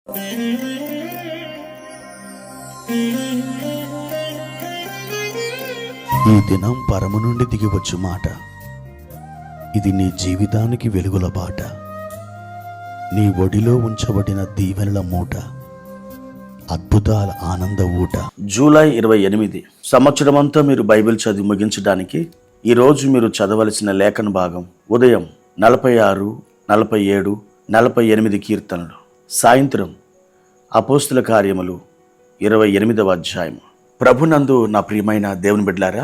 ఈ దినం పరము నుండి దిగివచ్చు మాట. ఇది నీ జీవితానికి వెలుగుల బాట. నీ ఒడిలో ఉంచబడిన దీవెనల మూట, అద్భుతాల ఆనంద ఊట. జూలై 28 సంవత్సరమంతా మీరు బైబిల్ చదివి ముగించడానికి ఈరోజు మీరు చదవలసిన లేఖన భాగం ఉదయం 46, 47, 48 కీర్తనలు, సాయంత్రం అపోస్తుల కార్యములు 28వ అధ్యాయం. ప్రభునందు నా ప్రియమైన దేవుని బిడ్డలారా,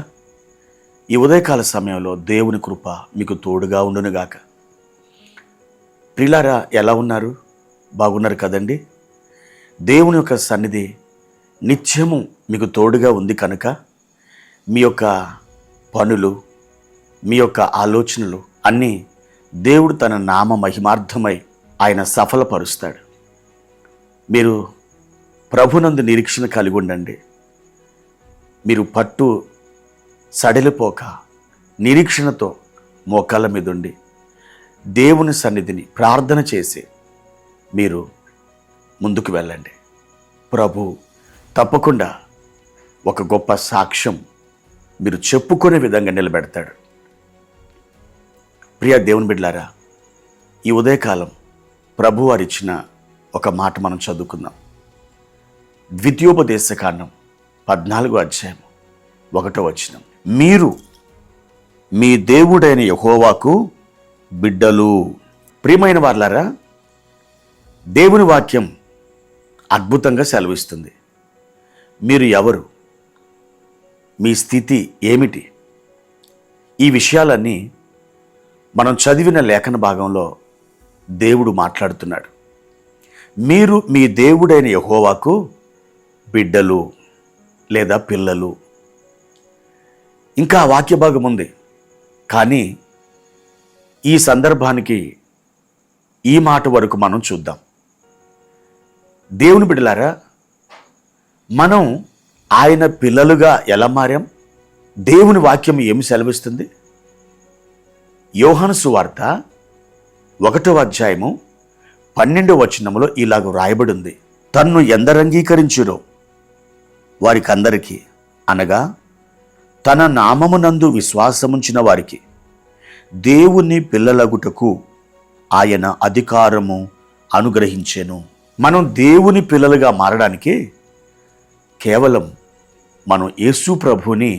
ఈ ఉదయకాల సమయంలో దేవుని కృప మీకు తోడుగా ఉండునుగాక. ప్రియులారా, ఎలా ఉన్నారు? బాగున్నారు కదండి? దేవుని యొక్క సన్నిధి నిత్యము మీకు తోడుగా ఉంది కనుక మీ యొక్క పనులు, మీ యొక్క ఆలోచనలు అన్నీ దేవుడు తన నామ మహిమార్థమై ఆయన సఫలపరుస్తాడు. మీరు ప్రభునందు నిరీక్షణ కలిగి ఉండండి. మీరు పట్టు సడలిపోక నిరీక్షణతో మోకాళ్ళ మీద ఉండి దేవుని సన్నిధిని ప్రార్థన చేసి మీరు ముందుకు వెళ్ళండి. ప్రభు తప్పకుండా ఒక గొప్ప సాక్ష్యం మీరు చెప్పుకునే విధంగా నిలబెడతాడు. ప్రియ దేవుని బిడ్డలారా, ఈ ఉదయకాలం ప్రభు వారు ఇచ్చిన ఒక మాట మనం చదువుకుందాం. ద్వితీయోపదేశకాండం 14వ అధ్యాయం 1వ వచనం. మీరు మీ దేవుడైన యెహోవాకు బిడ్డలు. ప్రియమైన వారలారా, దేవుని వాక్యం అద్భుతంగా సెలవిస్తుంది. మీరు ఎవరు? మీ స్థితి ఏమిటి? ఈ విషయాలన్నీ మనం చదివిన లేఖన భాగంలో దేవుడు మాట్లాడుతున్నాడు. మీరు మీ దేవుడైన యెహోవాకు బిడ్డలు లేదా పిల్లలు. ఇంకా వాక్య భాగం ఉంది, కానీ ఈ సందర్భానికి ఈ మాట వరకు మనం చూద్దాం. దేవుని బిడ్డలారా, మనం ఆయన పిల్లలుగా ఎలా మారాం? దేవుని వాక్యం ఏమి సెలవిస్తుంది? యోహాను సువార్త 1వ అధ్యాయము 12వ వచనములో ఇలాగ వ్రాయబడి ఉంది. తన్ను ఎందరు అంగీకరించురో వారికందరికీ, అనగా తన నామమునందు విశ్వాసముంచిన వారికి దేవుని పిల్లలగుటకు ఆయన అధికారము అనుగ్రహించెను. మనం దేవుని పిల్లలుగా మారడానికి కేవలం మనం యేసు ప్రభువుని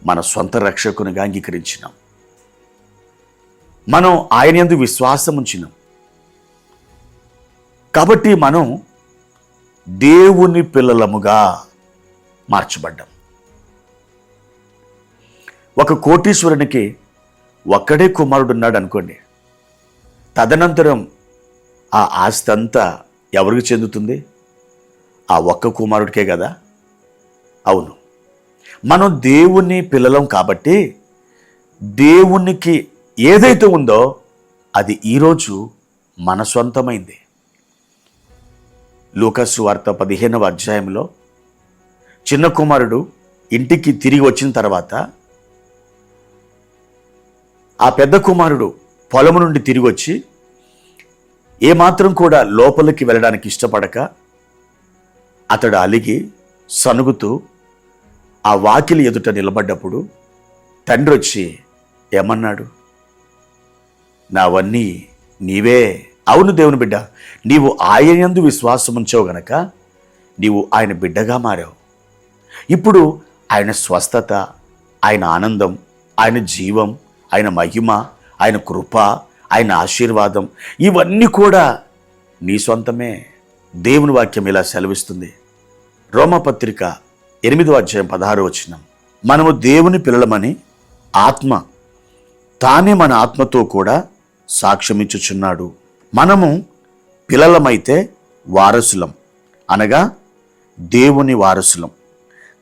మన సొంత రక్షకునిగా అంగీకరించినాం. మనం ఆయన యందు విశ్వాసం ఉంచినాం కాబట్టి మనం దేవుని పిల్లలముగా మార్చబడ్డాం. ఒక కోటీశ్వరునికి ఒక్కడే కుమారుడున్నాడు అనుకోండి, తదనంతరం ఆ ఆస్తి అంతా ఎవరికి చెందుతుంది? ఆ ఒక్క కుమారుడికే కదా. అవును, మనం దేవుని పిల్లలం కాబట్టి దేవునికి ఏదైతే ఉందో అది ఈరోజు మన సొంతమైంది. లూకాసు వార్త 15వ అధ్యాయంలో చిన్న కుమారుడు ఇంటికి తిరిగి వచ్చిన తర్వాత ఆ పెద్ద కుమారుడు పొలము నుండి తిరిగి వచ్చి ఏమాత్రం కూడా లోపలికి వెళ్ళడానికి ఇష్టపడక అతడు అలిగి సనుగుతూ ఆ వాకిలి ఎదుట నిలబడ్డప్పుడు తండ్రి వచ్చి ఏమన్నాడు? నావన్నీ నీవే. అవును దేవుని బిడ్డ, నీవు ఆయన యందు విశ్వాసం ఉంచావు గనక నీవు ఆయన బిడ్డగా మారావు. ఇప్పుడు ఆయన స్వస్థత, ఆయన ఆనందం, ఆయన జీవం, ఆయన మహిమ, ఆయన కృప, ఆయన ఆశీర్వాదం ఇవన్నీ కూడా నీ సొంతమే. దేవుని వాక్యం ఇలా సెలవిస్తుంది. రోమపత్రిక 8వ అధ్యాయం 16వ వచనం. మనము దేవుని పిల్లలమని ఆత్మ తానే మన ఆత్మతో కూడా సాక్ష్యమిచ్చుచున్నాడు. మనము పిల్లలమైతే వారసులం, అనగా దేవుని వారసులం,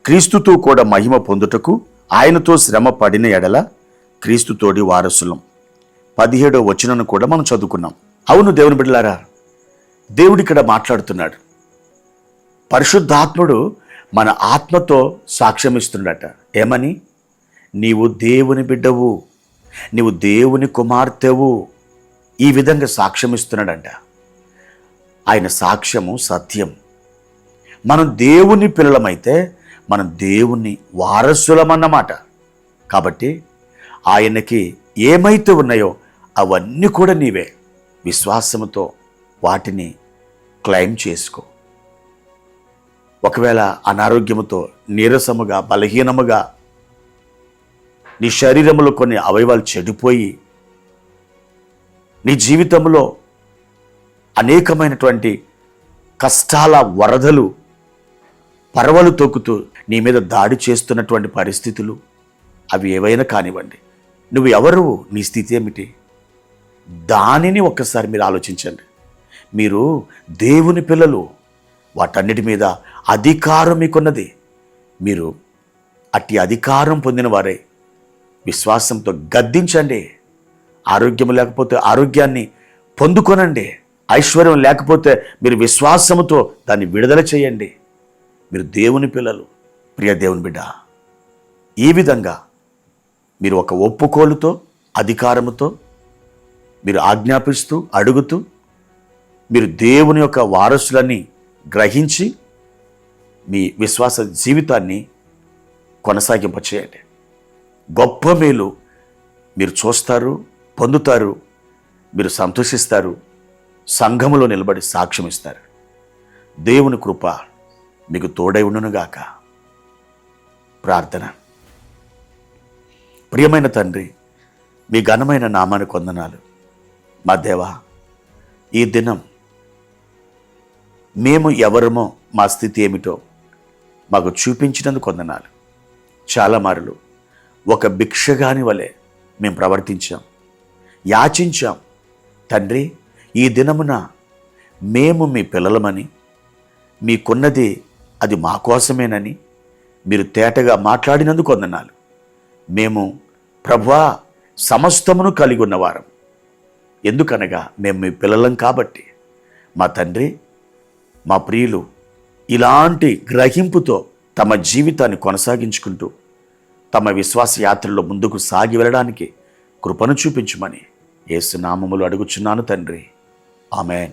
క్రీస్తుతో కూడా మహిమ పొందుటకు ఆయనతో శ్రమ పడిన ఎడల క్రీస్తుతోడి వారసులం. 17వ వచనాన్ని కూడా మనం చదువుకున్నాం. అవును దేవుని బిడ్డలారా, దేవుడు ఇక్కడ మాట్లాడుతున్నాడు. పరిశుద్ధాత్ముడు మన ఆత్మతో సాక్ష్యమిస్తున్నాడట. ఏమని? నీవు దేవుని బిడ్డవు, నీవు దేవుని కుమార్తెవు. ఈ విధంగా సాక్ష్యమిస్తున్నాడంట. ఆయన సాక్ష్యము సత్యం. మనం దేవుని పిల్లలమైతే మనం దేవుని వారసులమన్నమాట. కాబట్టి ఆయనకి ఏమైతే ఉన్నాయో అవన్నీ కూడా నీవే. విశ్వాసముతో వాటిని క్లెయిమ్ చేసుకో. ఒకవేళ అనారోగ్యముతో నీరసముగా బలహీనముగా నీ శరీరంలో కొన్ని అవయవాలు చెడిపోయి నీ జీవితంలో అనేకమైనటువంటి కష్టాల వరదలు పరవలు తొక్కుతూ నీ మీద దాడి చేస్తున్నటువంటి పరిస్థితులు అవి ఏవైనా కానివ్వండి, నువ్వు ఎవరు, నీ స్థితి ఏమిటి, దానిని ఒక్కసారి మీరు ఆలోచించండి. మీరు దేవుని పిల్లలు, వాటన్నిటి మీద అధికారం మీకున్నది. మీరు అట్టి అధికారం పొందిన వారే. విశ్వాసంతో గద్దించండి. ఆరోగ్యం లేకపోతే ఆరోగ్యాన్ని పొందుకొనండి. ఐశ్వర్యం లేకపోతే మీరు విశ్వాసముతో దాన్ని విడుదల చేయండి. మీరు దేవుని పిల్లలు. ప్రియ దేవుని బిడ్డ, ఈ విధంగా మీరు ఒక ఒప్పుకోలుతో అధికారముతో మీరు ఆజ్ఞాపిస్తూ అడుగుతూ మీరు దేవుని యొక్క వారసులని గ్రహించి మీ విశ్వాస జీవితాన్ని కొనసాగింపచేయండి. గొప్ప మేలు మీరు చూస్తారు, పొందుతారు, మీరు సంతోషిస్తారు, సంఘములో నిలబడి సాక్ష్యం ఇస్తారు. దేవుని కృప మీకు తోడై ఉండునుగాక. ప్రార్థన. ప్రియమైన తండ్రి, మీ ఘనమైన నామానికి వందనాలు. మా దేవా, ఈ దినం మేము ఎవరమో, మా స్థితి ఏమిటో మాకు చూపించినందుకు వందనాలు. చాలా మారులు ఒక భిక్షగాని వలె మేము ప్రవర్తించాం, యాచించాం. తండ్రి, ఈ దినమున మేము మీ పిల్లలమని, మీకున్నది అది మా కోసమేనని మీరు తేటగా మాట్లాడినందుకు వందనాలు. మేము ప్రభువా సమస్తమును కలిగి ఉన్నవారం. ఎందుకనగా మేము మీ పిల్లలం కాబట్టి. మా తండ్రి, మా ప్రియులు ఇలాంటి గ్రహింపుతో తమ జీవితాన్ని కొనసాగించుకుంటూ తమ విశ్వాస యాత్రలో ముందుకు సాగి వెళ్ళడానికి కృపను చూపించమని యేసు నామములో అడుగుచున్నాను తండ్రి. ఆమేన్.